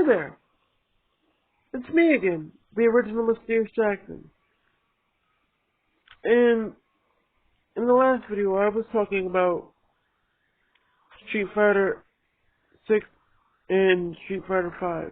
Hi there, it's me again, the original Mysterious Jackson. And in the last video, I was talking about Street Fighter 6 and Street Fighter 5.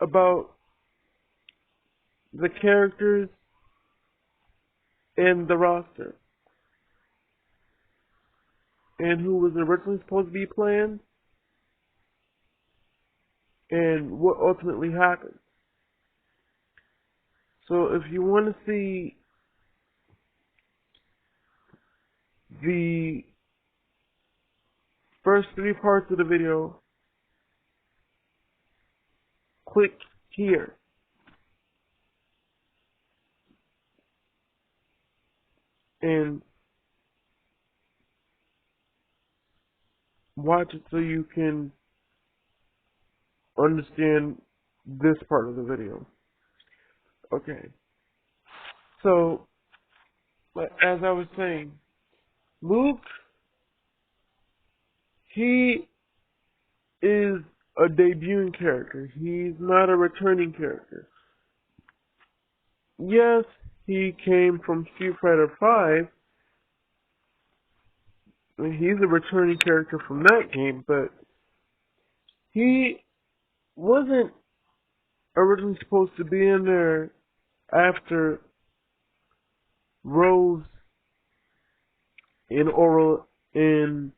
About the characters and the roster. And who was originally supposed to be playing. And what ultimately happened. So if you want to see the first 3 parts of the video, click here. And watch it so you can understand this part of the video. Okay. So, as I was saying, Luke, he is a debuting character. He's not a returning character. Yes, he came from Street Fighter 5. And he's a returning character from that game, but he wasn't originally supposed to be in there after Rose and Oro and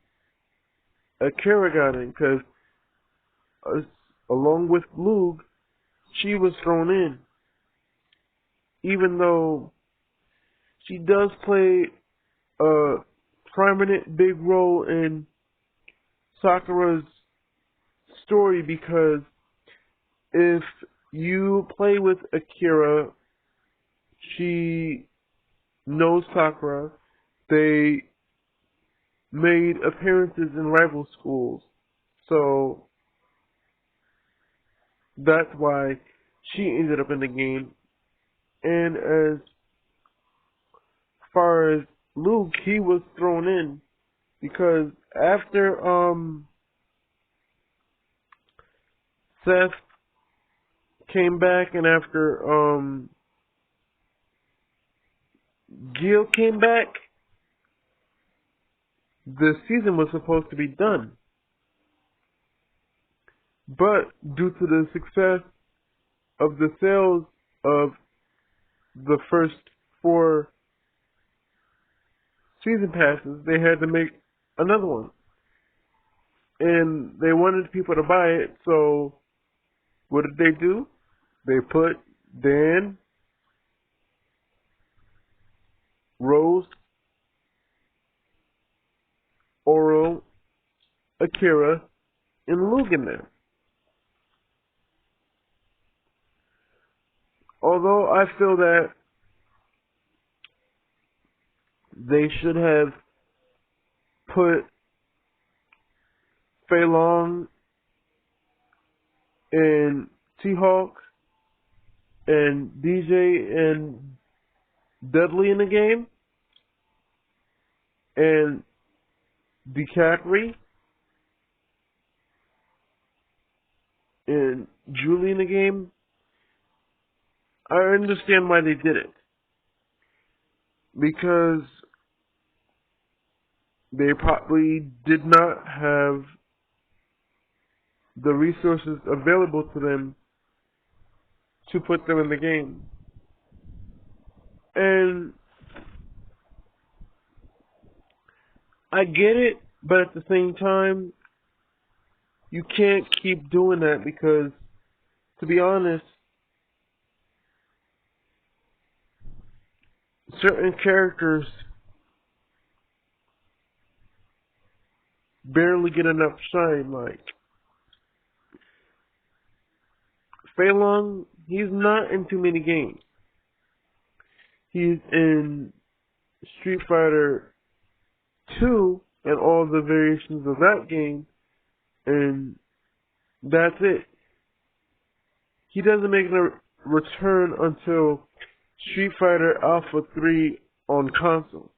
Akira got in, because along with Luke, she was thrown in. Even though she does play a prominent big role in Sakura's story, because if you play with Akira, she knows Sakura. They made appearances in rival schools, so that's why she ended up in the game. And as far as Luke, he was thrown in because after Seth came back and after Gil came back, the season was supposed to be done. But due to the success of the sales of the first 4 season passes, they had to make another one. And they wanted people to buy it, so what did they do? They put Dan, Rose, Oro, Akira, and Luke in there. Although I feel that they should have put Fei Long and T-Hawk and DJ and Dudley in the game, and DeCapri and Julie in the game, I understand why they did it. Because they probably did not have the resources available to them to put them in the game. And I get it, but at the same time, you can't keep doing that because, to be honest, certain characters barely get enough shine. Like Fei Long, he's not in too many games. He's in Street Fighter 2 and all the variations of that game, and that's it. He doesn't make a return until Street Fighter Alpha 3 on console.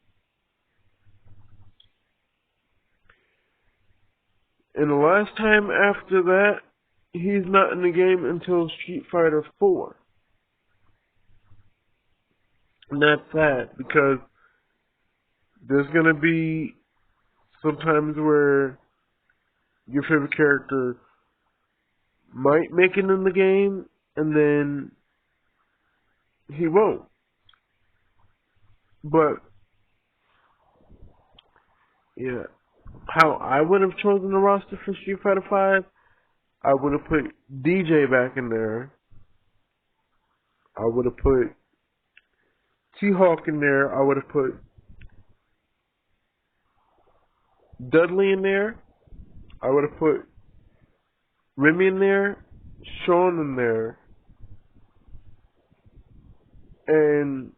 And the last time after that, he's not in the game until Street Fighter 4. And that's sad, because there's gonna be sometimes where your favorite character might make it in the game, and then he won't. But, yeah, how I would have chosen the roster for Street Fighter 5, I would have put DJ back in there. I would have put T-Hawk in there. I would have put Dudley in there. I would have put Remy in there, Sean in there, and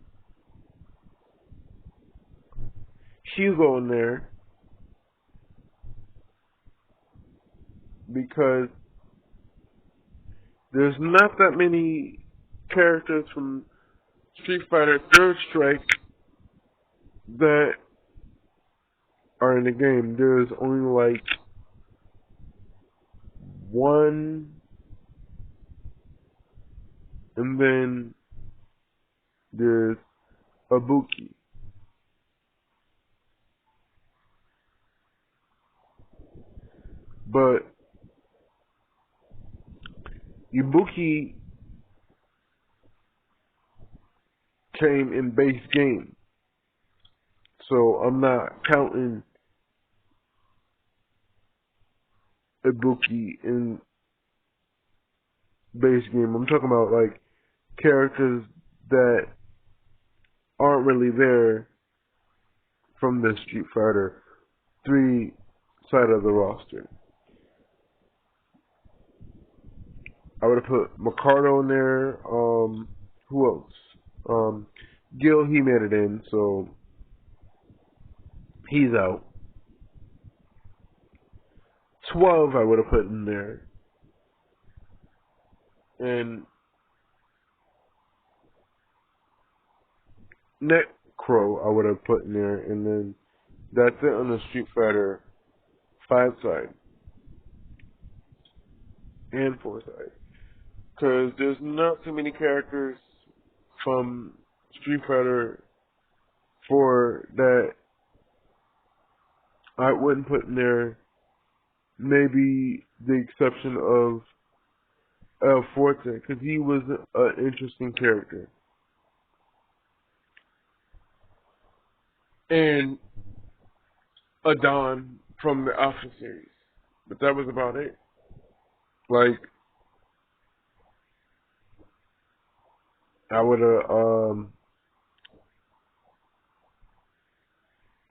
Hugo in there, because there's not that many characters from Street Fighter Third Strike that are in the game. There's only like one, and then there's Ibuki. But Ibuki came in base game, so I'm not counting Ibuki in base game. I'm talking about like characters that aren't really there from the Street Fighter 3 side of the roster. I would have put Mikado in there. Who else? Gil, he made it in, so he's out. 12 I would have put in there. And Necro I would have put in there, and then that's it on the Street Fighter 5 side and 4 side. Because there's not too many characters from Street Fighter 4 that I wouldn't put in there. Maybe the exception of El Forte, because he was an interesting character. And Adon from the Alpha series. But that was about it. Like, I would have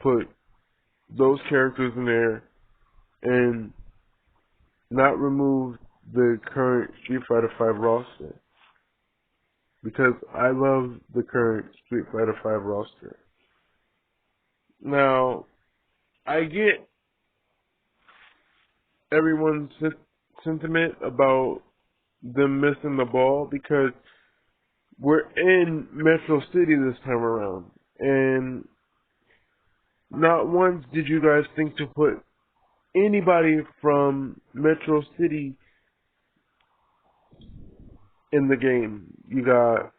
put those characters in there and not remove the current Street Fighter 5 roster, because I love the current Street Fighter 5 roster. Now, I get everyone's sentiment about them missing the ball, because we're in Metro City this time around, and not once did you guys think to put anybody from Metro City in the game. You got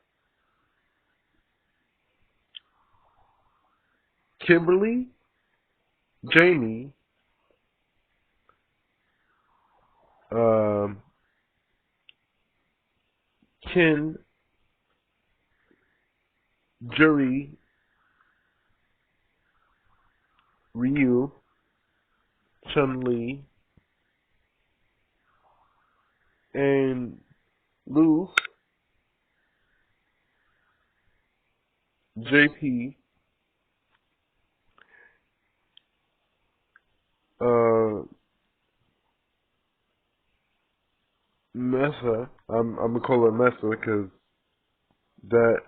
Kimberly, Jamie, Ken, Juri, Ryu, Chun-Li, and Luke, JP, Mesa. I'm gonna call her Mesa because that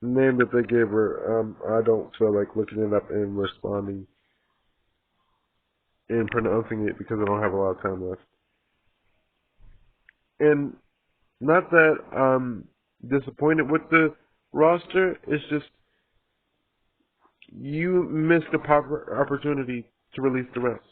name that they gave her, I don't feel like looking it up and responding and pronouncing it because I don't have a lot of time left. And not that I'm disappointed with the roster, it's just you missed the opportunity to release the rest.